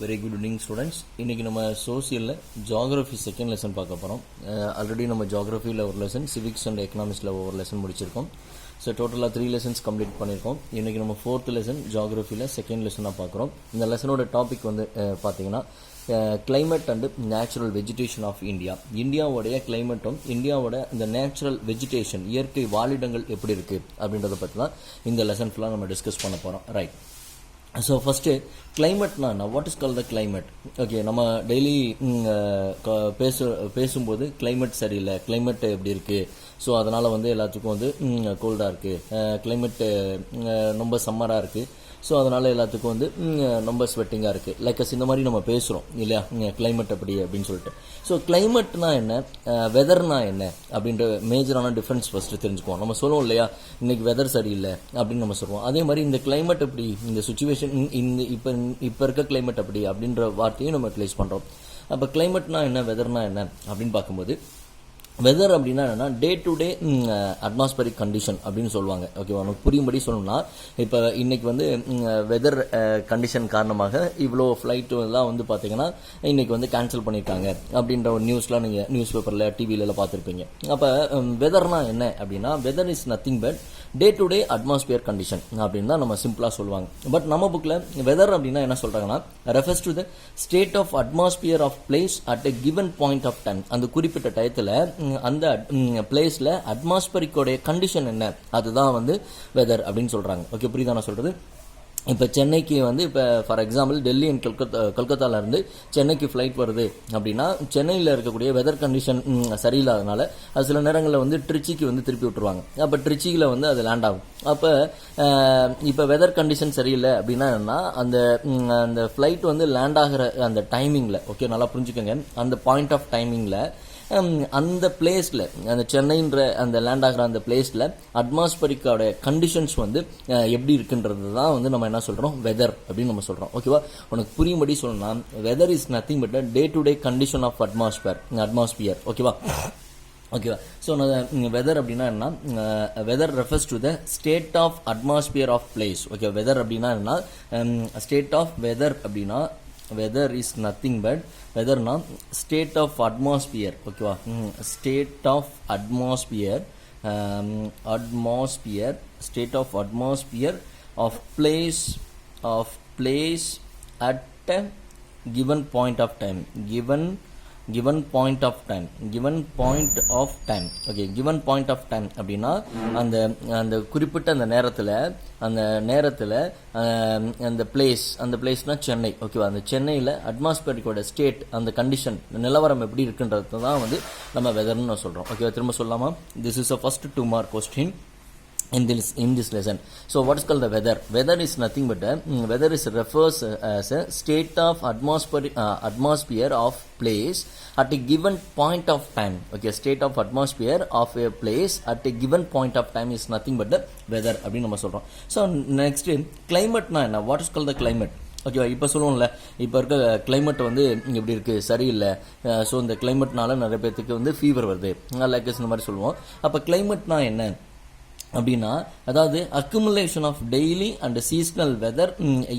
Very good evening students. இன்றைக்கி நம்ம சோசியலில் geography second lesson பார்க்க போகிறோம். ஆல்ரெடி நம்ம ஜாகிரஃபியில் ஒரு லெசன், சிவிக்ஸ் அண்ட் எக்கனாமிக்ஸில் ஒரு லெசன் முடிச்சிருக்கோம். ஸோ டோட்டலாக 3 லெசன்ஸ் கம்ப்ளீட் பண்ணியிருக்கோம். இன்றைக்கி நம்ம 4th லெசன் ஜாகிரஃபியில் செகண்ட் லெசனாக பார்க்குறோம். இந்த லெசனோட டாபிக் வந்து பார்த்தீங்கன்னா climate and natural vegetation of India. இந்தியாவோடைய கிளைமேட்டும் இந்தியாவோட இந்த நேச்சுரல் வெஜிடேஷன், இயற்கை வாழிடங்கள் எப்படி இருக்குது அப்படின்றத பற்றி தான் இந்த லெசன் ஃபுல்லாக நம்ம டிஸ்கஸ் பண்ண போகிறோம். ரைட். ஸோ ஃபஸ்ட்டு கிளைமேட்னா என்ன, what is call the climate? Okay, நம்ம டெய்லி பேசும்போது கிளைமேட் சரியில்லை, கிளைமேட் எப்படி இருக்குது, ஸோ அதனால் வந்து எல்லாத்துக்கும் வந்து கோல்டாக இருக்குது, கிளைமேட்டு ரொம்ப சம்மராக இருக்குது, ஸோ அதனால் எல்லாத்துக்கும் வந்து ரொம்ப ஸ்வெட்டிங்காக இருக்குது, லைக்கஸ் இந்த மாதிரி நம்ம பேசுகிறோம் இல்லையா, கிளைமேட் அப்படி அப்படின்னு சொல்லிட்டு. ஸோ கிளைமேட்னா என்ன, வெதர்னா என்ன அப்படின்ற மேஜரான டிஃப்ரென்ஸ் ஃபஸ்ட்டு தெரிஞ்சுக்குவோம். நம்ம சொல்லுவோம் இல்லையா, இன்றைக்கி வெதர் சரியில்லை அப்படின்னு நம்ம சொல்லுவோம். அதே மாதிரி இந்த கிளைமேட் எப்படி, இந்த சுச்சுவேஷன், இந்த இப்போ இருக்க கிளைமேட் அப்படி அப்படின்ற வார்த்தையும் நம்ம யூட்டிலைஸ் பண்ணுறோம். அப்போ கிளைமேட்னா என்ன, வெதர்னா என்ன அப்படின்னு பார்க்கும்போது, வெதர் அப்படின்னா என்னென்னா டே டு டே அட்மாஸ்பரிக் கண்டிஷன் அப்படின்னு சொல்லுவாங்க. ஓகேவா, நமக்கு புரியும்படி சொல்லணும்னா, இப்போ இன்றைக்கி வந்து வெதர் கண்டிஷன் காரணமாக இவ்வளோ ஃப்ளைட்டுலாம் வந்து பார்த்தீங்கன்னா இன்றைக்கி வந்து கேன்சல் பண்ணியிருக்காங்க அப்படின்ற ஒரு நியூஸ்லாம் நீங்கள் நியூஸ் பேப்பரில் டிவிலலாம் பார்த்துருப்பீங்க. அப்போ வெதர்னா என்ன அப்படின்னா, weather is nothing but day to day atmosphere condition அப்படின்னு தான் நம்ம சிம்பிளாக சொல்லுவாங்க. பட் நம்ம புக்கில் வெதர் அப்படின்னா என்ன சொல்கிறாங்கன்னா, refers to the state of atmosphere of place at a given point of time. அந்த குறிப்பிட்ட டயத்தில் அந்த பிளேஸில் அட்மாஸ்பரிக்கோடைய கண்டிஷன் என்ன, அதுதான் வந்து வெதர் அப்படின்னு சொல்கிறாங்க. ஓகே, புரியுதா நான் சொல்கிறது? இப்போ சென்னைக்கு வந்து இப்போ ஃபார் எக்ஸாம்பிள் டெல்லி அண்ட் கல்கத்தாவிலேருந்து சென்னைக்கு ஃப்ளைட் வருது அப்படின்னா, சென்னையில் இருக்கக்கூடிய வெதர் கண்டிஷன் சரியில்லாதனால அது சில நேரங்களில் வந்து ட்ரிச்சிக்கு வந்து திருப்பி விட்டுருவாங்க. அப்போ ட்ரிச்சியில் வந்து அது லேண்ட் ஆகும். அப்போ இப்போ வெதர் கண்டிஷன் சரியில்லை அப்படின்னா என்னன்னா, அந்த ஃப்ளைட் வந்து லேண்ட் ஆகிற அந்த டைமிங்கில், ஓகே நல்லா புரிஞ்சுக்கோங்க, அந்த பாயிண்ட் ஆஃப் டைமிங்கில் அந்த பிளேஸில், அந்த சென்னைன்ற அந்த லேண்ட் ஆகிற அந்த பிளேஸில் அட்மாஸ்பரிக்கோட கண்டிஷன்ஸ் வந்து எப்படி இருக்குன்றது தான் வந்து நம்ம என்ன சொல்கிறோம், வெதர் அப்படின்னு நம்ம சொல்கிறோம். ஓகேவா, உனக்கு புரியும்படி சொல்லணும்னா, weather is nothing but day to day condition of atmosphere. ஓகேவா. ஓகேவா. ஸோ வெதர் அப்படின்னா என்ன, weather refers to the state of atmosphere of place. Okay, weather அப்படின்னா என்ன, ஸ்டேட் ஆஃப் வெதர் அப்படின்னா weather is nothing but weatherனா state of atmosphere. ஓகேவா, state of atmosphere, state of atmosphere of place at a given point of time, given point of time. Okay, given point of time அப்படின்னா அந்த குறிப்பிட்ட அந்த நேரத்தில் அந்த பிளேஸ்னா சென்னை. ஓகேவா, அந்த சென்னையில் அட்மாஸ்பியரிக்கோட ஸ்டேட், அந்த கண்டிஷன், நிலவரம் எப்படி இருக்குன்றது தான் வந்து நம்ம வெதர்னு சொல்கிறோம். ஓகேவா, திரும்ப சொல்லாமா, this is a first 2 mark question in this lesson. So what is called the weather? Weather is nothing but weather is refers as a state of atmosphere of place at a given point of time. Okay, state of atmosphere of a place at a given point of time is nothing but the weather அப்படின்னு நம்ம சொல்கிறோம். So next கிளைமேட்னா என்ன, what is call the climate? ஓகேவா, இப்போ சொல்லுவோம்ல, இப்போ இருக்க climate வந்து எப்படி இருக்குது, சரியில்லை, ஸோ இந்த கிளைமேட்னால நிறைய பேர்த்துக்கு வந்து ஃபீவர் வருது, லைக் இந்த மாதிரி சொல்லுவோம். அப்போ கிளைமேட்னா என்ன அப்படின்னா, அதாவது accumulation of daily and seasonal weather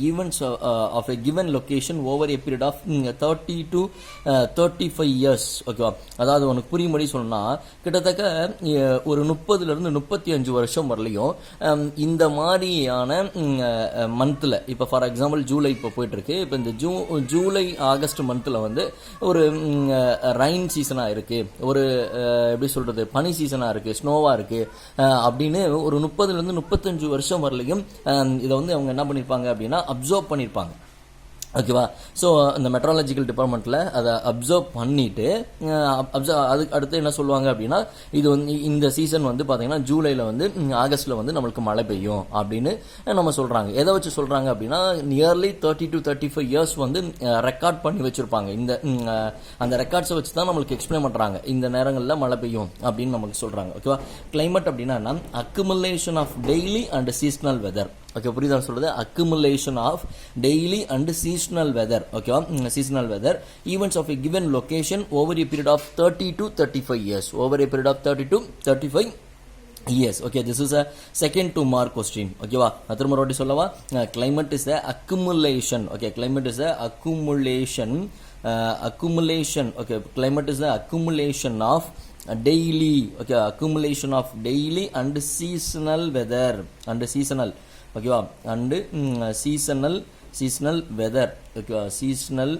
events of a given location over a period of 30 to 35 years. ஓகேவா, அதாவது உனக்கு புரியும்படி சொன்னா, கிட்டத்தட்ட ஒரு 30லேருந்து 35 வருஷம் வரலையும் இந்த மாதிரியான மந்தில், இப்போ ஃபார் எக்ஸாம்பிள் ஜூலை இப்போ போயிட்டுருக்கு, இப்போ இந்த ஜூலை ஆகஸ்ட் மந்தில் வந்து ஒரு ரைன் சீசனாக இருக்குது, ஒரு எப்படி சொல்கிறது, பனி சீசனாக இருக்குது, ஸ்னோவாக இருக்குது அப்படின்னு ஒரு 30லேருந்து 35 வருஷம் வரலையும் இதை வந்து அவங்க என்ன பண்ணியிருப்பாங்க அப்படின்னா அப்சர்வ் பண்ணியிருப்பாங்க. ஓகேவா, ஸோ இந்த மெட்ராலஜிக்கல் டிபார்ட்மெண்ட்டில் அதை அப்சர்வ் பண்ணிவிட்டு அதுக்கு அடுத்து என்ன சொல்லுவாங்க அப்படின்னா, இது வந்து இந்த சீசன் வந்து பார்த்தீங்கன்னா ஜூலையில் வந்து ஆகஸ்ட்டில் வந்து நம்மளுக்கு மழை பெய்யும் அப்படின்னு நம்ம சொல்கிறாங்க. எதை வச்சு சொல்கிறாங்க அப்படின்னா, நியர்லி 30 to 35 இயர்ஸ் வந்து ரெக்கார்ட் பண்ணி வச்சுருப்பாங்க. அந்த ரெக்கார்ட்ஸை வச்சு தான் நம்மளுக்கு எக்ஸ்பிளைன் பண்ணுறாங்க, இந்த நேரங்களில் மழை பெய்யும் அப்படின்னு நமக்கு சொல்கிறாங்க. ஓகேவா, கிளைமேட் அப்படின்னா என்ன, accumulation of daily and seasonal weather. Okay, புரியுதா சொல்கிறது, accumulation of daily and seasonal weather. ஓகேவா, seasonal weather events of a given location over a period of 30 to 35 years, over a period of 30 to 35 Yes, okay, this is a second 2 mark question. Okay, va. Athiruma roti sollava. Climate is the accumulation. Okay, climate is the accumulation. Accumulation. Okay, climate is the accumulation of daily. Okay, accumulation of daily and seasonal weather. And seasonal. Okay, va. And seasonal weather. Okay, seasonal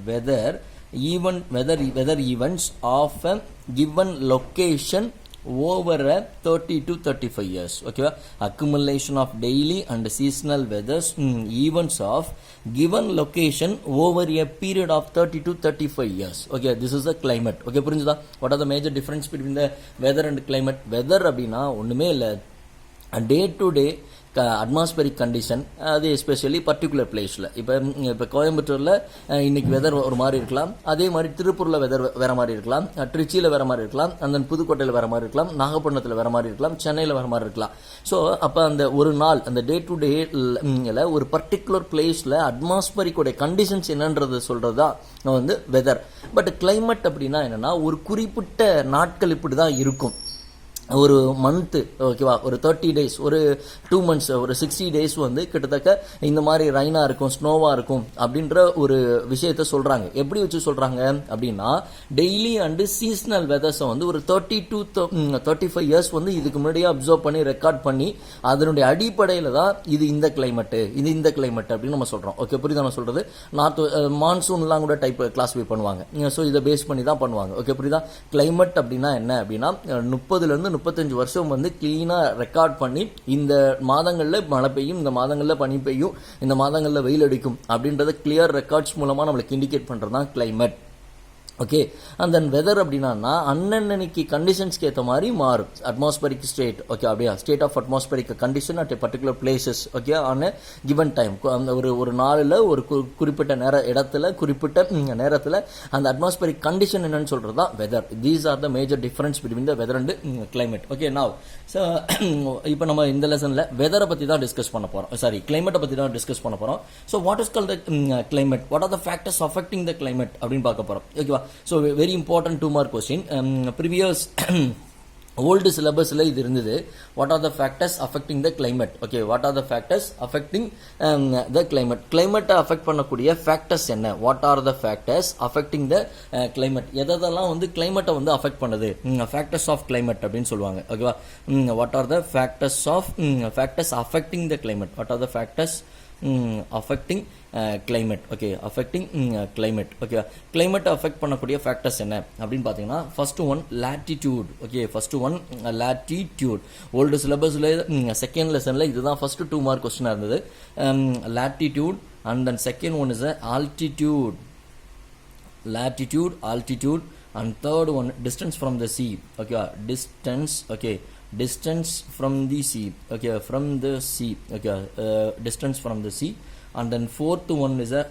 weather. Weather events of a given location over a 30 to 35 years. Okay, accumulation of daily and seasonal weathers events of given location over a period of 30 to 35 years. Okay, this is the climate. Okay, புரிஞ்சுதா? What are the major difference between the weather and climate? Weather அப்படின்னா ஒண்ணுமே இல்லை, டே to day atmospheric condition, அது especially particular பிளேஸில். இப்போ கோயம்புத்தூரில் இன்னைக்கு weather ஒரு மாதிரி இருக்கலாம், அதே மாதிரி திருப்பூரில் வெதர் வேறு மாதிரி இருக்கலாம், திருச்சியில் வேறு மாதிரி இருக்கலாம், அந்த புதுக்கோட்டையில் வேறு மாதிரி இருக்கலாம், நாகப்பட்டினத்தில் வேறு மாதிரி இருக்கலாம், சென்னையில் வேறு மாதிரி இருக்கலாம். ஸோ அப்போ அந்த ஒரு நாள் அந்த டே டு டே ஒரு பர்டிகுலர் பிளேஸில் அட்மாஸ்பரிக்கோடைய கண்டிஷன்ஸ் என்னன்றது சொல்கிறது தான் வந்து வெதர். பட் கிளைமேட் அப்படின்னா என்னென்னா ஒரு குறிப்பிட்ட நாட்கள் இப்படி தான் இருக்கும். ஒரு மந்த்து, ஓகேவா, ஒரு 30 days, ஒரு 2 months, ஒரு 60 days வந்து கிட்டத்தட்ட இந்த மாதிரி ரைனாக இருக்கும், ஸ்னோவாக இருக்கும் அப்படின்ற ஒரு விஷயத்த சொல்கிறாங்க. எப்படி வச்சு சொல்கிறாங்க அப்படின்னா டெய்லி அண்டு சீசனல் வெதர்ஸை வந்து ஒரு 30 to 35 years வந்து இதுக்கு முன்னாடியே அப்சர்வ் பண்ணி ரெக்கார்ட் பண்ணி அதனுடைய அடிப்படையில் தான் இது இந்த கிளைமேட்டு, இது இந்த கிளைமேட் அப்படின்னு நம்ம சொல்கிறோம். ஓகே, புரியுதா நான் சொல்கிறது? நார்த் மான்சூன்லாம் கூட டைப் கிளாஸிஃபை பண்ணுவாங்க. ஸோ இதை பேஸ் பண்ணி தான் பண்ணுவாங்க. ஓகே, புரியுதா? கிளைமேட் அப்படின்னா என்ன அப்படின்னா 30 to 35 வருஷம் வந்து கிளீனாக ரெக்கார்ட் பண்ணி இந்த மாதங்களில் மழை பெய்யும், இந்த மாதங்களில் பனி பெய்யும், இந்த மாதங்களில் வெயில் அடிக்கும் அப்படின்றத கிளியர் ரெக்கார்ட்ஸ் மூலமாக நம்மளுக்கு இண்டிகேட் பண்ணுறது தான் climate. Okay, and then weather அப்படின்னா அன்னன்னைக்கு கண்டிஷன்ஸ்க்கு ஏற்ற மாதிரி மாறும். அட்மாஸ்பரிக் ஸ்டேட், ஓகே, அப்படியா, state of atmospheric condition at a particular places, okay, on a given time. அந்த ஒரு நாளில் ஒரு குறிப்பிட்ட இடத்துல குறிப்பிட்ட நேரத்தில் அந்த அட்மாஸ்பரிக் கண்டிஷன் என்னன்னு சொல்கிறது தான் weather. These are the major difference between the weather and climate. Okay, now so இப்போ நம்ம இந்த லெசனில் வெதரை பற்றி தான் டிஸ்கஸ் பண்ண போகிறோம், சாரி கிளைமேட்டை பற்றி தான் டிஸ்கஸ் பண்ண போகிறோம். So what is called the climate, what are the factors affecting the climate அப்படின்னு பார்க்க போகிறோம். ஓகேவா? So very important 2 mark question. Previous old syllabusல இது இருந்தது. What are the factors affecting the climate? Okay, what are the factors affecting the climate? Climate affect பண்ணக்கூடிய factors என்ன? What are the factors affecting the climate? எதெல்லாம் வந்து climate வந்து affect பண்ணுது? Factors of climate அப்படின்னு சொல்லுவாங்க. ஓகேவா? What are the factors affecting the climate? What are the factors affecting climate? Okay, affecting climate. Okay, climate affect பண்ணக்கூடிய factors என்ன அப்படின்னு பார்த்தீங்கன்னா first one latitude. Okay, first one latitude. Old சிலபஸ்ல second லெசன்ல இதுதான் ஃபர்ஸ்ட் 2 mark கொஸ்டினா இருந்தது. latitude and then second one is altitude. Altitude and third one distance from the sea. Okay, distance. Okay, distance from the sea. Okay, from the sea. Okay, distance from the sea. And then fourth one is a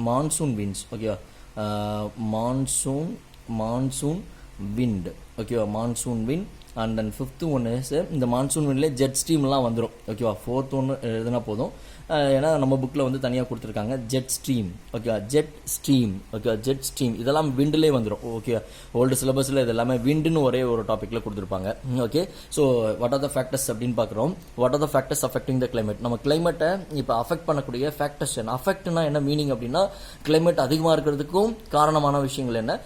monsoon winds. Okay, monsoon wind. Okay, monsoon wind. And then fifth one is இந்த monsoon விண்ட்ல jet ஸ்ட்ரீம்லாம் வந்துடும். ஓகேவா? Fourth ஒன்று எழுதுனா போதும், ஏன்னா நம்ம புக்கில் வந்து தனியாக கொடுத்துருக்காங்க jet stream. Okay, jet stream. Okay, jet stream இதெல்லாம் விண்ட்லேயே வந்துடும். ஓகே, ஓல்டு சிலபஸில் இது எல்லாமே விண்டுன்னு ஒரே ஒரு டாப்பிக்கில் கொடுத்துருப்பாங்க. Okay, so what are the factors அப்படின்னு பார்க்குறோம். What are the factors affecting the climate? நம்ம கிளைமேட்டை இப்போ அஃபெக்ட் பண்ணக்கூடிய ஃபேக்டர்ஸ் என்ன? அஃபெக்ட்னா என்ன மீனிங் அப்படின்னா கிளைமேட் அதிகமாக இருக்கிறதுக்கும் காரணமான விஷயங்கள் என்ன?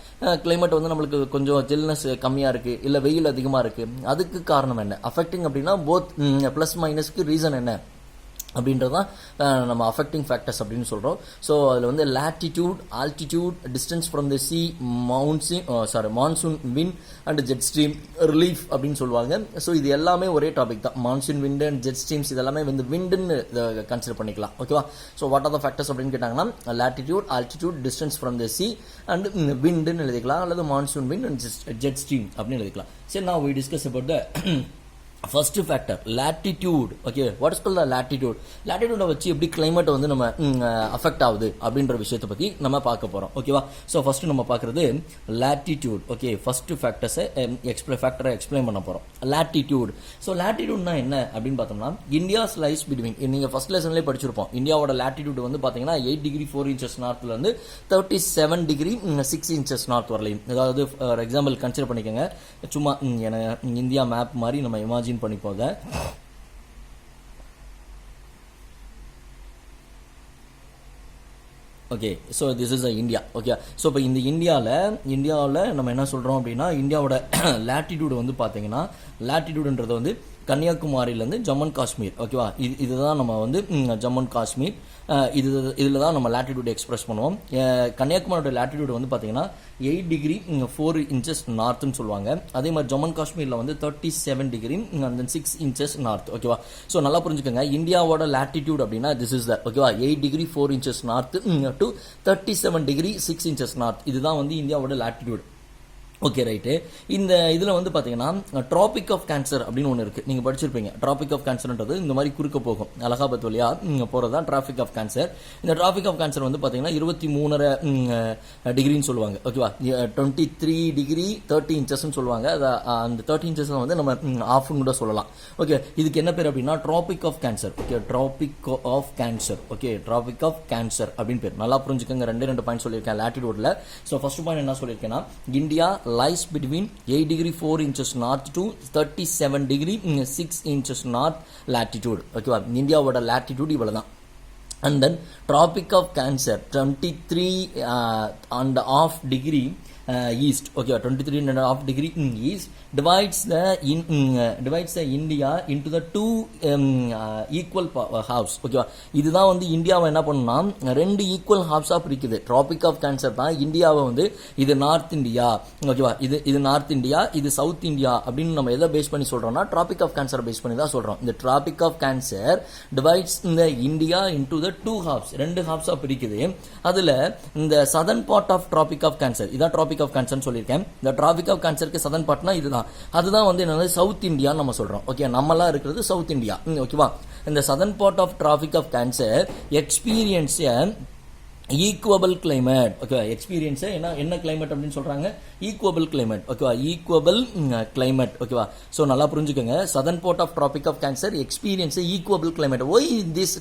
கிளைமேட் வந்து நம்மளுக்கு கொஞ்சம் ஜில்னஸ் கம்மியாக இருக்குது, இல்லை வெயில் அதிகமாக இருக்குது, அதுக்கு காரணம் என்ன? அஃபெக்டிங் அப்படின்னா போத் ப்ளஸ் மைனஸ்க்கு ரீசன் என்ன அப்படின்றதான் நம்ம அஃபெக்டிங் ஃபேக்டர்ஸ் அப்படின்னு சொல்கிறோம். ஸோ அதில் வந்து latitude, altitude, distance from the sea, monsoon wind and jet stream relief அப்படின்னு சொல்லுவாங்க. ஸோ இது எல்லாமே ஒரே டாபிக் தான். Monsoon wind and jet streams இதெல்லாமே வந்து விண்டுன்னு கன்சிடர் பண்ணிக்கலாம். ஓகேவா? So what are the factors அப்படின்னு கேட்டாங்கன்னா latitude, altitude, distance from the sea and விண்டுன்னு எழுதிக்கலாம், அல்லது monsoon wind and jet stream அப்படின்னு எழுதிக்கலாம். சரி, now we discuss about the first factor latitude. ஓகே, what is called the latitude? latitude வச்சு எப்படி கிளைமேட் வந்து நம்ம அஃபெக்ட் ஆகுது அப்படின்ற விஷயத்தை பத்தி நம்ம பார்க்க போறோம். ஓகேவா? ஸோ ஃபர்ஸ்ட் நம்ம பார்க்கறது latitude. ஓகே, ஃபர்ஸ்ட் ஃபேக்டர்ஸை ஃபேக்டரை எக்ஸ்பிளைன் பண்ண போறோம். latitude. ஸோ latitudeனா என்ன அப்படின்னு பார்த்தோம்னா இந்தியாஸ் லைஸ் பிட்வீன், நீங்க ஃபர்ஸ்ட் லெசன்லேயே படிச்சிருப்போம், இந்தியாவோட latitude வந்து பார்த்தீங்கன்னா 8 டிகிரி 4 இன்ச்சஸ் நார்த்ல இருந்து 37 டிகிரி 6 இன்ச்சஸ் நார்த் வரலையும். அதாவது ஃபார் எக்ஸாம்பிள் கன்சிடர் பண்ணிக்கோங்க, சும்மா இந்தியா மேப் மாதிரி நம்ம இமேஜின் பண்ணி போக. Okay, so this is India. Okay, so இப்போ இந்த இந்தியாவில் நம்ம என்ன சொல்கிறோம் அப்படின்னா இந்தியாவோட latitude வந்து பார்த்தீங்கன்னா latitudeன்றது வந்து கன்னியாகுமரியிலேருந்து ஜம்மு அண்ட் காஷ்மீர். ஓகேவா? இதுதான் நம்ம வந்து ஜம்மு அண்ட் காஷ்மீர், இதில் தான் நம்ம latitude எக்ஸ்பிரஸ் பண்ணுவோம். கன்னியாகுமரியோட latitude வந்து பார்த்தீங்கன்னா 8 டிகிரி 4 இன்ச்சஸ் நார்த்துன்னு சொல்லுவாங்க. அதே மாதிரி ஜம்மு அண்ட் காஷ்மீரில் வந்து 37 டிகிரி அண்ட் 6 இன்ச்சஸ் நார்த். ஓகேவா? ஸோ நல்லா புரிஞ்சுக்கோங்க, இந்தியாவோட latitude அப்படின்னா திஸ் இஸ் த, ஓகேவா, 8 degree 4 inches north to 37 degree 6 inches north. இதுதான் வந்து இந்தியாவோட latitude. Okay, right. இந்த இதில் வந்து பார்த்தீங்கன்னா ட்ராபிக் ஆஃப் கேன்சர் அப்படின்னு ஒன்று இருக்குது, நீங்கள் படிச்சிருப்பீங்க. ட்ராபிக் ஆஃப் கேன்சர்ன்றது இந்த மாதிரி குறுக்க போகும், அலகாபாத் வழியாக போகிறது தான் ட்ராபிக் ஆஃப் கேன்சர். இந்த ட்ராபிக் ஆஃப் கேன்சர் வந்து பார்த்தீங்கன்னா 23.5 டிகிரின்னு சொல்லுவாங்க. ஓகேவா? 23 டிகிரி 30 இன்ச்சஸ்ன்னு சொல்லுவாங்க. அந்த 30 இன்ச்சஸ் வந்து நம்ம ஆஃப்னு கூட சொல்லலாம். ஓகே, இதுக்கு என்ன பேர் அப்படின்னா tropic of cancer. Okay, tropic of cancer. Okay, tropic of cancer அப்படின்னு பேர். நல்லா புரிஞ்சுக்கோங்க, ரெண்டு பாயிண்ட் சொல்லியிருக்கேன் latitudeல. ஸோ ஃபர்ஸ்ட் பாயிண்ட் என்ன சொல்லியிருக்கேன்னா India lies between 8 degree 4 inches north to 37 degree 6 inches north latitude. ஓகேவா? இந்தியாவோட latitude இவ்வளவுதான். And then tropic of cancer 23.5 degree east. Okay, 23.5 degree east divides the India into the two equal halves. Okay, இதுதான் வந்து இந்தியாவை என்ன பண்ணுனா ரெண்டு equal ஹாஃப்ஸா பிரிக்குது. Traffic of cancer தான் இந்தியாவை வந்து இது நார்த் இந்தியா, ஓகேவா, இது நார்த் இந்தியா, இது சவுத் இந்தியா அப்படின்னு நம்ம எதை பேஸ் பண்ணி சொல்றோம்னா ட்ராபிக் ஆஃப் கேன்சர் பேஸ் பண்ணி தான் சொல்றோம். இந்த ட்ராபிக் ஆஃப் கேன்சர் டிவைட்ஸ் இந்த India into the two halves, ரெண்டு ஹாஃப்ஸா பிரிக்குது. அதுல இந்த southern part of traffic of cancer, இதான் ட்ராபிக் ஆஃப் கேன்சர் சொல்லியிருக்கேன். இந்த ட்ராபிக் ஆஃப் கேன்சருக்கு சதர்ன் பார்ட்னா இதுதான், அதுதான் வந்து என்னது சவுத் இந்தியா நம்ம சொல்றோம். ஓகே, நம்மலாம் இருக்கிறது சவுத் இந்தியா. ஓகேவா? இந்த southern part of traffic of Cancer experience equable climate. ஓகேவா? எக்ஸ்பீரியன்ஸ் என்ன கிளைமேட் அப்படின்னு சொல்றாங்க? Equable climate. ஓகேவா? Equable climate. ஓகேவா? ஸோ நல்லா புரிஞ்சுக்கோங்க, southern part of traffic of Cancer experience equable climate. Why this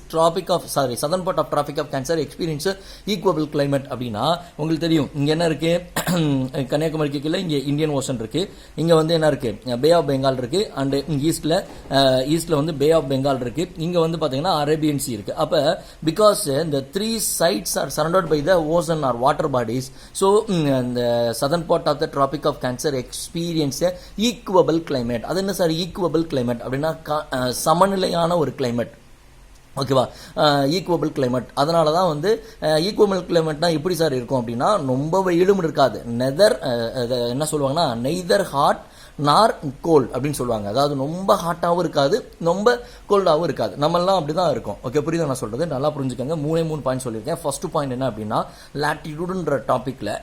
southern part of traffic of Cancer experience equable climate அப்படின்னா உங்களுக்கு தெரியும், இங்க என்ன இருக்கு, கன்னியாகுமரிக்கு கீழே இங்க இந்தியன் ஓஷன் இருக்கு, இங்க வந்து என்ன இருக்கு, பே ஆஃப் பெங்கால் இருக்கு, அண்ட் ஈஸ்ட்ல வந்து பே ஆஃப் பெங்கால் இருக்கு, இங்க வந்து பாத்தீங்கன்னா அரேபியன் சி இருக்கு. அப்ப பிகாஸ் இந்த three sides are surrounded by the ocean or water bodies, so the southern part of the tropic of cancer experience a equable climate. அது என்ன சார் ஈக்குவபிள் கிளைமேட் அப்படின்னா சமநிலையான ஒரு கிளைமேட். ஓகேவா? Equable climate. அதனால தான் வந்து ஈக்குவபிள் கிளைமேட்னா எப்படி சார் இருக்கும் அப்படின்னா ரொம்ப வெயிலும் இருக்காது, என்ன சொல்லுவாங்கன்னா நெய்தர் ஹாட் நார் கோல்ட் அப்படின்னு சொல்லுவாங்க. அதாவது ரொம்ப ஹாட்டாகவும் இருக்காது, ரொம்ப கோல்டாகவும் இருக்காது. நம்மெல்லாம் அப்படிதான் இருக்கும். ஓகே, புரியுதா நான் சொல்றது? நல்லா புரிஞ்சுக்கோங்க. 3 பாயிண்ட் சொல்லியிருக்கேன். ஃபர்ஸ்ட் பாயிண்ட் என்ன அப்படின்னா latitudeன்ற டாபிக்ல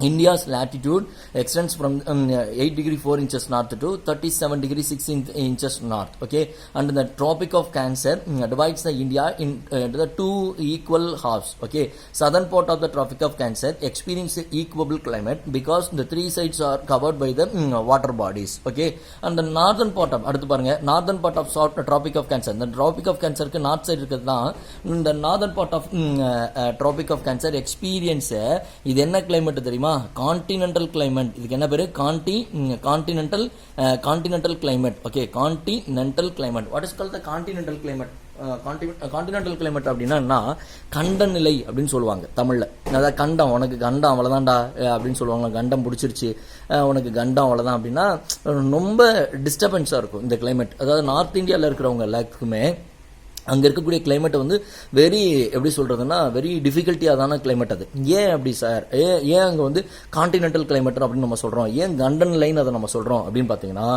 India's latitude extends from 8 degree 4 inches north to 37 degree 6 inches north. Okay, and the tropic of cancer divides the India into the two equal halves. Okay, southern part of the tropic of cancer experience equable climate because the three sides are covered by the water bodies. Okay, and the northern part of அடுத்து பாருங்க, northern part of tropic of cancer, the tropic of cancer க்கு north side இருக்குது தான். இந்த northern part of tropic of cancer experience இது என்ன climate தெரியுமா? Continental climate. இதுக்கு என்ன பேரு? Continental climate. Okay, continental climate. What is called the continental climate? Continental climate அப்படின்னா கண்ட நிலை அப்படின்னு சொல்லுவாங்க தமிழ்ல. அதாவது கண்டம், உனக்கு கண்டம் அவ்வளவுதான்டா அப்படின்னு சொல்லுவாங்க. கண்டம் பிடிச்சிருச்சு, உனக்கு கண்டம் அவ்வளவுதான் அப்படின்னா ரொம்ப டிஸ்டர்பன்ஸா இருக்கும் இந்த கிளைமேட். அதாவது நார்த் இந்தியாவில் இருக்கிறவங்க எல்லாருக்குமே அங்கே இருக்கக்கூடிய கிளைமேட் வந்து வெரி எப்படி சொல்கிறதுன்னா வெரி டிஃபிகல்ட்டியாதான கிளைமேட் அது. ஏன் அப்படி சார், ஏன் அங்கே வந்து கான்டினென்டல் கிளைமேட் அப்படின்னு நம்ம சொல்கிறோம், ஏன் கண்டன் லைன் அதை நம்ம சொல்கிறோம் அப்படின்னு பார்த்தீங்கன்னா,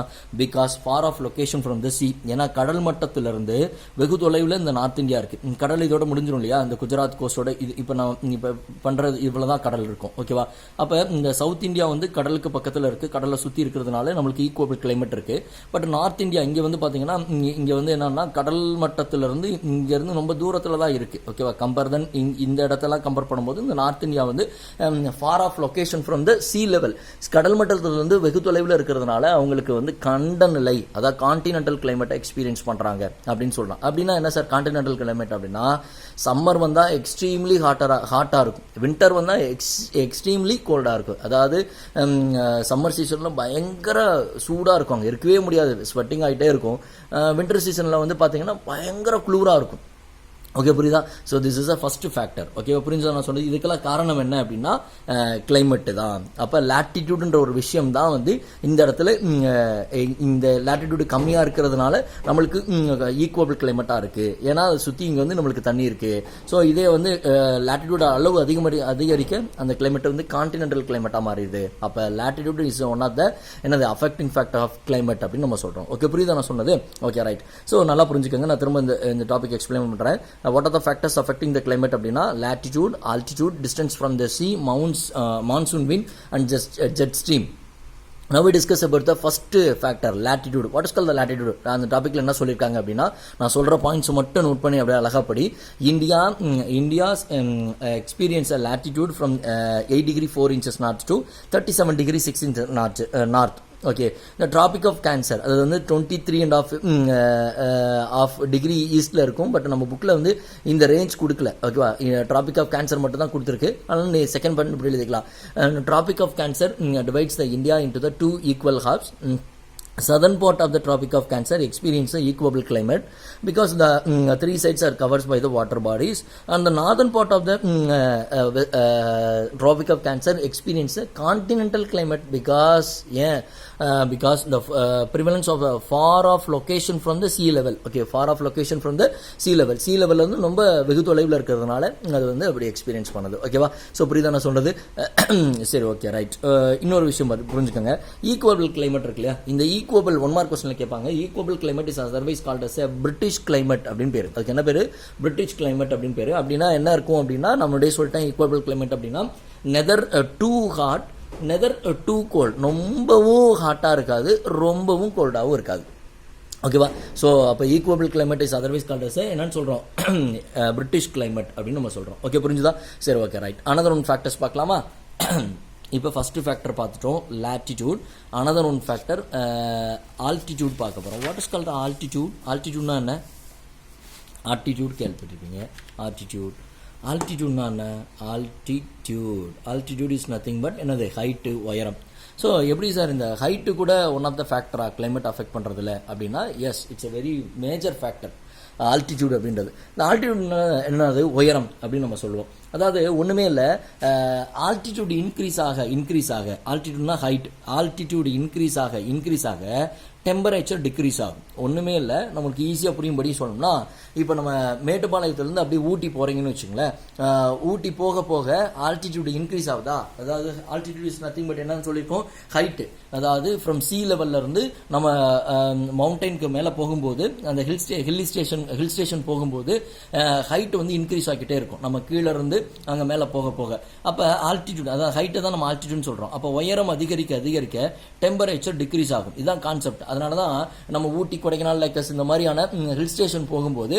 because far of location from the sea. ஏன்னா கடல் மட்டத்திலிருந்து வெகு தொலைவில் இந்த நார்த் இந்தியா இருக்குது. கடல் இதோட முடிஞ்சிடும் இல்லையா, இந்த குஜராத் கோஸ்டோட இது இப்போ நான் இப்போ பண்ணுறது இவ்வளோ தான் கடல் இருக்கும், ஓகேவா. அப்போ இந்த சவுத் இந்தியா வந்து கடலுக்கு பக்கத்தில் இருக்குது, கடலை சுற்றி இருக்கிறதுனால நம்மளுக்கு ஈக்குவல் கிளைமேட் இருக்குது. பட் நார்த் இந்தியா இங்கே வந்து பார்த்தீங்கன்னா இங்கே வந்து என்னன்னா கடல் மட்டத்திலிருந்து இங்கிருந்து ரொம்ப தூரத்தில் தான் இருக்கு, ஓகேவா. கம்பேர் தென் இந்த இடத்தெல்லாம் கம்பேர் பண்ணும்போது இந்த நார்த் இந்தியா வந்து far of location from the sea level, கடல் மட்டத்திலிருந்து வெகு தொலைவில் இருக்கிறதுனால அவங்களுக்கு வந்து கண்ட நிலை, அதாவது கான்டினென்டல் கிளைமேட்டை எக்ஸ்பீரியன்ஸ் பண்றாங்க அப்படின்னு சொல்றாங்க. அப்படின்னா என்ன சார் கான்டினென்டல் கிளைமேட் அப்படின்னா, சம்மர் வந்தா எக்ஸ்ட்ரீம்லி ஹாட்டா இருக்கும், வின்டர் வந்தா எக்ஸ்ட்ரீம்லி கோல்டா இருக்கும். அதாவது சம்மர் சீசன்ல பயங்கர சூடா இருக்கும், அங்கே இருக்கவே முடியாது, ஸ்வெட்டிங் ஆகிட்டே இருக்கும். வின்டர் சீசன்ல வந்து பாத்தீங்கன்னா பயங்கர குளிராக இருக்கும். ஓகே, புரியுதா? So this is a first factor. Okay, புரிஞ்சா நான் சொன்னது. இதுக்கெல்லாம் காரணம் என்ன அப்படின்னா கிளைமேட்டு தான். அப்போ லேட்டிடியூடுன்ற ஒரு விஷயம் தான் வந்து இந்த இடத்துல இந்த லேட்டிடியூடு கம்மியாக இருக்கிறதுனால நம்மளுக்கு ஈக்குவல் கிளைமேட்டாக இருக்குது. ஏன்னா அதை சுற்றி இங்கே வந்து நம்மளுக்கு தண்ணி இருக்குது. ஸோ இதே வந்து லேட்டிடியூட் அளவு அதிகரிக்க அந்த கிளைமேட் வந்து கான்டினென்டல் கிளைமேட்டாக மாறிடுது. அப்போ latitude is one of the என்னது அஃபெக்டிங் ஃபேக்டர் ஆஃப் கிளைமேட் அப்படின்னு நம்ம சொல்கிறோம். ஓகே, புரியுதா நான் சொன்னது? Okay, right. ஸோ நல்லா புரிஞ்சுக்கோங்க. நான் திரும்ப இந்த டாபிக் எக்ஸ்பிளைன் பண்ணுறேன். What are the factors affecting the climate அப்படின்னா, latitude, altitude, distance from the sea, monsoon wind and jet stream. Now we discuss about the first factor, latitude. What is called the latitude? அந்த டாபிக்ல என்ன சொல்லியிருக்காங்க அப்படின்னா, நான் சொல்ற points மட்டும் note பண்ணி அப்படியே அழகா படி. India's experience a latitude from 8 degree 4 inches north to 37 degree 6 inches north. Okay, இந்த ட்ராபிக் ஆஃப் கேன்சர் அது வந்து 23.5 டிகிரி ஈஸ்டில் இருக்கும். பட் நம்ம புக்கில் வந்து இந்த ரேஞ்ச் கொடுக்கல, ஓகேவா. ட்ராபிக் ஆஃப் கேன்சர் மட்டும் தான் கொடுத்துருக்கு. அதனால் நீ செகண்ட் பாயிண்ட் இப்படி எழுதிக்கலாம். Tropic of cancer divides the India into the 2 equal halves. Southern part of the Tropic of Cancer experience equable climate because the 3 sides are covered by the water bodies, and the northern part of the Tropic of Cancer experience a continental climate because the prevalence of a far off location from the sea level. Okay, far off location from the sea level வந்து ரொம்ப வெகு தொலைவில் இருக்கிறதுனால அது வந்து அப்படி experience பண்ணுது, ஓகேவா. ஸோ புரியுதா நான் சொல்றது? சரி, ஓகே, ரைட். இன்னொரு விஷயம் புரிஞ்சுக்கோங்க. ஈக்குவபிள் கிளைமேட் இருக்கு இல்லையா, இந்த ஈக்குவபிள் 1 மார்க் கொஸ்டின்ல கேட்பாங்க. Equable climate is otherwise called as British climate அப்படின்னு பேரு. அதுக்கு என்ன பேரு? பிரிட்டிஷ் கிளைமேட் அப்படின்னு பேரு. அப்படின்னா என்ன இருக்கும் அப்படின்னா, நம்மளுடைய சொல்லிட்டேன் ஈக்குவபிள் கிளைமேட் அப்படின்னா neither too hot neither too cold, ரொம்பவும் ஹாட்டாக இருக்காது, ரொம்பவும் கோல்டாகவும் இருக்காது, ஓகேவா. ஸோ அப்போ equable climate is otherwise called as என்னன்னு சொல்கிறோம்? பிரிட்டிஷ் கிளைமேட் அப்படின்னு நம்ம சொல்கிறோம். ஓகே, புரிஞ்சுதா? சரி, okay, right. Another one factors பார்க்கலாமா? இப்போ ஃபர்ஸ்ட் ஃபேக்டர் பார்த்துட்டோம், latitude. Another one factor altitude பார்க்க போகிறோம். What is called altitude? ஆல்டிடியூட்னா என்ன? ஆல்டிடியூட் கேள்விப்பட்டிருப்பீங்க. ஆல்டிடியூட்னா என்ன? ஆல்டிடியூட் இஸ் நத்திங் பட் என்னது? ஹைட்டு, உயரம். ஸோ எப்படி சார் இந்த ஹைட்டு கூட ஒன் ஆஃப் த ஃபேக்டரா கிளைமேட் அஃபெக்ட் பண்ணுறதில்ல அப்படின்னா, yes, it's a very major factor altitude அப்படின்றது. இந்த ஆல்டிடியூட் என்னது? உயரம் அப்படின்னு நம்ம சொல்லுவோம். அதாவது ஒன்றுமே இல்லை, ஆல்டிடியூட் இன்க்ரீஸ் ஆக ஆல்டிடியூட்னா ஹைட், ஆல்டிடியூட் இன்க்ரீஸ் ஆக டெம்பரேச்சர் டிக்ரீஸ் ஆகும். ஒன்றுமே இல்லை, நம்மளுக்கு ஈஸியாக புரியும்படி சொல்லணும்னா, இப்போ நம்ம மேட்டுப்பாளையத்துலேருந்து அப்படியே ஊட்டி போகிறீங்கன்னு வச்சுங்களேன். ஊட்டி போக போக ஆல்டிடியூட் இன்க்ரீஸ் ஆகுதா? அதாவது ஆல்டிடியூட் இஸ் நத்திங் பட் என்னன்னு சொல்லியிருக்கோம்? ஹைட்டு. அதாவது ஃப்ரம் சி லெவல்லேருந்து நம்ம மவுண்டனுக்கு மேலே போகும்போது, அந்த ஹில் ஸ்டேஷன் போகும்போது ஹைட்டு வந்து இன்க்ரீஸ் ஆகிட்டே இருக்கும், நம்ம கீழே இருந்து அங்கே மேலே போக. அப்போ ஆல்டிடியூட், அதாவது ஹைட்டை தான் நம்ம ஆல்டிடியூட்னு சொல்கிறோம். அப்போ உயரம் அதிகரிக்க டெம்பரேச்சர் டிக்ரீஸ் ஆகும். இதுதான் கான்செப்ட். அதனால தான் நம்ம ஊட்டி, கொடைக்கானல், லைக்கஸ் இந்த மாதிரியான ஹில் ஸ்டேஷன் போகும்போது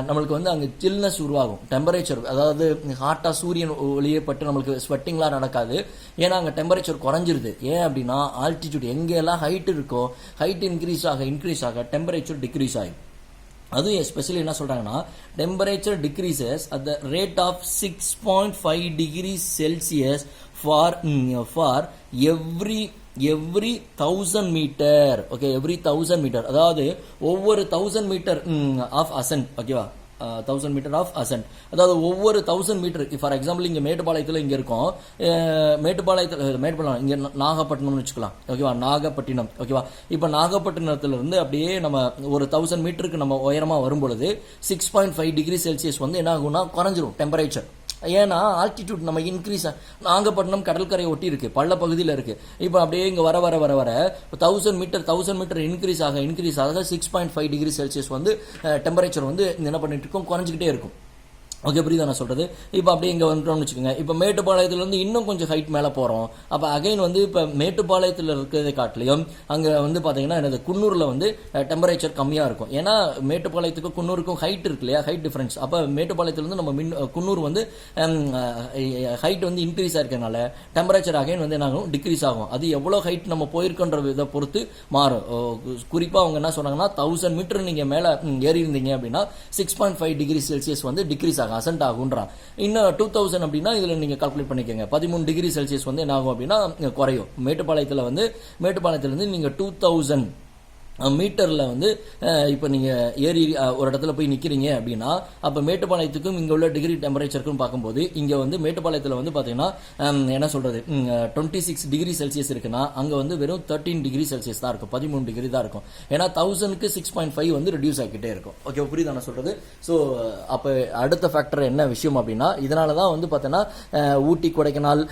நம்மளுக்கு வந்து அங்கே சில்னஸ் உருவாகும், டெம்பரேச்சர், அதாவது ஹாட்டாக சூரியன் ஒளியே பட்டு நம்மளுக்கு ஸ்வெட்டிங்லாம் நடக்காது. ஏன்னா அங்கே டெம்பரேச்சர் குறைஞ்சிருது. ஏன் அப்படின்னா ஆல்டிடியூட் எங்கெல்லாம் ஹைட் இருக்கோ, ஹைட் இன்க்ரீஸ் ஆக டெம்பரேச்சர் டிக்ரீஸ் ஆகும். அதுவும் எஸ்பெஷலி என்ன சொல்றாங்கன்னா, temperature decreases at the rate of 6.5 degrees Celsius for every 1000 metre. Okay, every 1000 metre, அதாவது ஒவ்வொரு 1000 மீட்டர் ஆஃப் அசென்ட், ஓகேவா, 1000 மீட்டர் ஆஃப் அசன்ட். அதாவது ஒவ்வொரு 1000 மீட்டர், ஃபார் எக்ஸாம்பிள் இங்கே மேட்டுப்பாளையத்தில் இங்கே இருக்கும், மேட்டுப்பாளையம் இங்கே நாகப்பட்டினம்னு வச்சுக்கலாம், ஓகேவா, நாகப்பட்டினம், ஓகேவா. இப்போ நாகப்பட்டினத்திலிருந்து அப்படியே நம்ம ஒரு 1000 மீட்டருக்கு நம்ம உயரமாக வரும்பொழுது 6.5 டிகிரி செல்சியஸ் வந்து என்ன ஆகும்னா குறைஞ்சிரும் டெம்பரேச்சர். ஏன்னா ஆல்டிடியூட் நம்ம இன்க்ரீஸ், நாகப்பட்டினம் கடற்கரை ஒட்டி இருக்கு, பள்ள பகுதியில் இருக்கு. இப்போ அப்படியே இங்கே வர 1000 மீட்டர் இன்க்ரீஸ் ஆக 6.5 டிகிரி செல்சியஸ் வந்து டெம்பரேச்சர் வந்து என்ன பண்ணிட்டு இருக்கும், குறைஞ்சிக்கிட்டே இருக்கும். ஓகே, புரியுதா நான் சொல்கிறது? இப்போ அப்படியே இங்கே வந்துட்டோம்னு வச்சுக்கோங்க. இப்போ மேட்டுப்பாளையத்துலேருந்து இன்னும் கொஞ்சம் ஹைட் மேலே போகிறோம். அப்போ அகைன் வந்து இப்போ மேட்டுப்பாளையத்தில் இருக்கிறதை காட்டிலையும் அங்கே வந்து பார்த்தீங்கன்னா எனது குன்னூரில் வந்து டெம்பரேச்சர் கம்மியாக இருக்கும். ஏன்னா மேட்டுப்பாளையத்துக்கும் குன்னூருக்கும் ஹைட் இருக்கு இல்லையா, ஹைட் டிஃப்ரென்ஸ். அப்போ மேட்டுப்பாளையத்துலேருந்து நம்ம குன்னூர் வந்து ஹைட் வந்து இன்க்ரீஸ் ஆகிருக்கனால டெம்பரேச்சர் அகைன் வந்து என்ன ஆகும், டிக்ரீஸ் ஆகும். அது எவ்வளோ ஹைட் நம்ம போயிருக்கோன்ற இதை பொறுத்து மாறும். குறிப்பாக அவங்க என்ன சொன்னாங்கன்னா 1000 மீட்டர் நீங்கள் மேலே ஏறி இருந்தீங்க அப்படின்னா 6.5 டிகிரி செல்சியஸ் வந்து டிக்ரீஸ் ஆகும், அசன்ட் ஆகுன்றான். இன்னும் 2000 அப்படின்னா இதில் நீங்கள் கால்குலேட் பண்ணிக்கோங்க, 13 டிகிரி செல்சியஸ் வந்து என்ன ஆகும் அப்படின்னா குறையும். மேட்டுப்பாளையத்திலேருந்து நீங்கள் 2000 மீட்டரில் வந்து இப்போ நீங்கள் ஏறி ஒரு இடத்துல போய் நிற்கிறீங்க அப்படின்னா அப்போ மேட்டுப்பாளையத்துக்கும் இங்கே உள்ள டிகிரி டெம்பரேச்சருக்கும் பார்க்கும்போது இங்கே வந்து மேட்டுப்பாளையத்தில் வந்து பார்த்தீங்கன்னா என்ன சொல்கிறது 26 டிகிரி செல்சியஸ் இருக்குன்னா அங்கே வந்து வெறும் 13 டிகிரி செல்சியஸ் தான் இருக்கும், 13 டிகிரி தான் இருக்கும். ஏன்னா 1000க்கு 6.5 வந்து ரெடியூஸ் ஆகிக்கிட்டே இருக்கும். ஓகே, புரியுதா நான் சொல்கிறது? ஸோ அப்போ அடுத்த ஃபேக்டர் என்ன விஷயம் அப்படின்னா, இதனால தான் வந்து பார்த்தீங்கன்னா ஊட்டி, கொடைக்கானல்,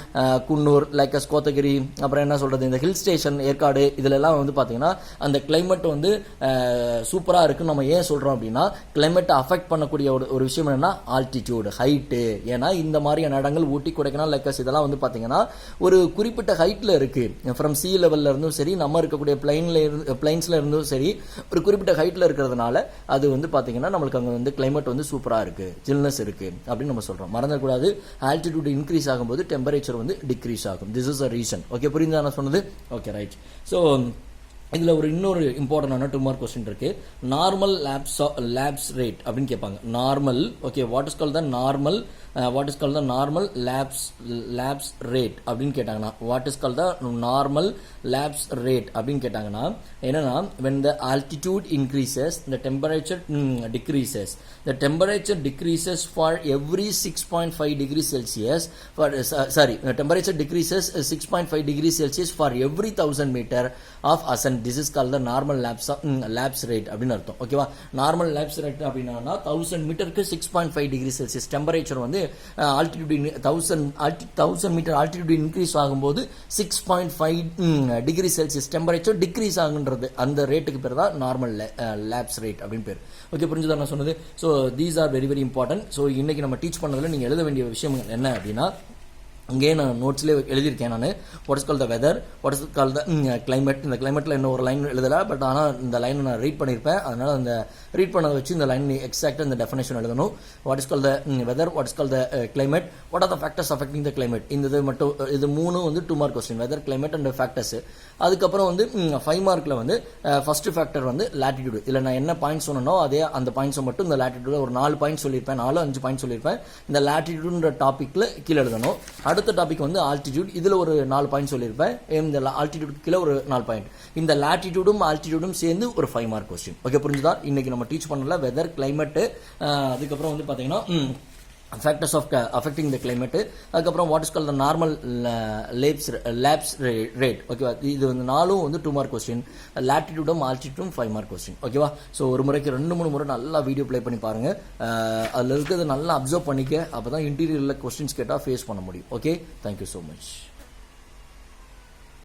குன்னூர், லைக்கஸ், கோத்தகிரி, அப்புறம் என்ன சொல்கிறது இந்த ஹில் ஸ்டேஷன், ஏற்காடு, இதிலெல்லாம் வந்து பார்த்தீங்கன்னா அந்த கிளைமேட் வந்து சூப்பரா இருக்கு. நம்ம ஏன் சொல்றோம் அப்படின்னா கிளைமேட் அஃபெக்ட் பண்ணக்கூடிய ஒரு விஷயம் என்னன்னா ஆல்டிடியூட், ஹைட். ஏன்னா இந்த மாதிரியான இடங்கள் ஊட்டி, கொடைக்கானல், லைக்கஸ் இதெல்லாம் வந்து பாத்தீங்கன்னா ஒரு குறிப்பிட்ட ஹைட்ல இருக்கு. ஃப்ரம் சி லெவல்ல இருந்தும் சரி, நம்ம இருக்கக்கூடிய பிளைன்ஸ்ல இருந்தும் சரி, ஒரு குறிப்பிட்ட ஹைட்ல இருக்கிறதுனால அது வந்து பாத்தீங்கன்னா நம்மளுக்கு அங்க வந்து கிளைமேட் வந்து சூப்பரா இருக்கு, ஜில்னஸ் இருக்கு அப்படின்னு நம்ம சொல்றோம். மறந்துடக்கூடாது, ஆல்டிடியூட் இன்க்ரீஸ் ஆகும்போது டெம்பரேச்சர் வந்து டிக்ரீஸ் ஆகும். This is a reason. Okay, புரியுதா நான் சொன்னது? Okay, right. ஸோ இதில் இன்னொரு இம்பார்ட்டன்டான 2 மார்க் கொஸ்டின் இருக்கு. நார்மல் லேப்ஸ் ரேட் அப்படின்னு கேட்பாங்க. Normal, okay, what is call the normal labs rate அப்படின்னு கேட்டாங்கன்னா, what is call the normal labs rate அப்படின்னு கேட்டாங்கன்னா என்னன்னா, when the altitude increases the temperature decreases. The temperature decreases for every 6.5 degrees Celsius the temperature decreases 6.5 degrees Celsius for every 1000 meter of ascent. This is called the normal lapse rate அப்படின்னு அர்த்தம். ஓகேவா? Normal labs rate அப்படின்னா 1000 மீட்டருக்கு 6.5 degree Celsius temperature வந்து altitude 1000 metre altitude increase ஆகும்போது 6.5 degree Celsius temperature degrees ஆகுன்றது அந்த ரேட்டுக்கு பேர் தான் நார்மல் லேப்ஸ் ரேட் அப்படின்னு பேர். ஓகே, புரிஞ்சுதான் நான் சொன்னது? So these are very very important. So இன்னைக்கு நம்ம டீச் பண்ணதில் நீங்கள் எழுத வேண்டிய விஷயம் என்ன அப்படின்னா, இங்கே நான் நோட்ஸ்லேயே எழுதியிருக்கேன். நான் what is call the weather, what is call the climate. இந்த கிளைமேட்டில் இன்னும் ஒரு லைன் எழுதலை, பட் ஆனால் இந்த லைனை நான் ரீட் பண்ணியிருப்பேன். அதனால் அந்த ரீட் பண்ணதை வச்சு இந்த லைன் எக்ஸாக்டாக இந்த டெஃபினேஷன் எழுதணும். What is call the weather, what is call the climate, what are the factors affecting the climate. இந்த இது மட்டும், இது 3 வந்து 2 mark question, weather, climate and factors. அதுக்கப்புறம் வந்து 5 மார்க்கில் வந்து ஃபர்ஸ்ட் ஃபேக்டர் வந்து லேட்டிடியூட். இல்லை நான் என்ன பாயிண்ட்ஸ் சொன்னனோ அதே அந்த பாயிண்ட்ஸை மட்டும் இந்த லேட்டிடியூட் ஒரு 4 பாயிண்ட் சொல்லியிருப்பேன், 4-5 பாயிண்ட் சொல்லியிருப்பேன். இந்த லேட்டிடியூட்ன்ற டாப்பிக்கில் கீழே எழுதணும். அடுத்த டாபிக் வந்து ஆல்டிடியூட், இதுல ஒரு 4 பாயிண்ட் சொல்லியிருப்பேன். இந்த ஆல்டிடியூட் கீழே ஒரு 4 பாயிண்ட். இந்த லாட்டிடியூடும் ஆல்டிடியூடும் சேர்ந்து ஒரு 5 மார்க் கொஸ்டின். ஓகே, புரிஞ்சுதா? இன்னைக்கு நம்ம டீச் பண்ணல வெதர், கிளைமேட், அதுக்கப்புறம் வந்து பாத்தீங்கன்னா factors of affecting the climate, அதுக்கப்புறம் what is call the normal labs rate. ஓகேவா? இது வந்து 4 வந்து 2 மார்க் கொஸ்டின், லாட்டிடியூடும் ஆல்டிடியூடும் 5 மார்க் கொஸ்டின். ஓகேவா? ஸோ ஒரு முறைக்கு 2-3 முறை நல்லா வீடியோ ப்ளே பண்ணி பாருங்க. அதில் இருக்கிறத நல்லா அப்சர்வ் பண்ணிக்க, அப்போ தான் இன்டீரியரில் கொஸ்டின்ஸ் கேட்டால் ஃபேஸ் பண்ண முடியும். Okay, thank you so much.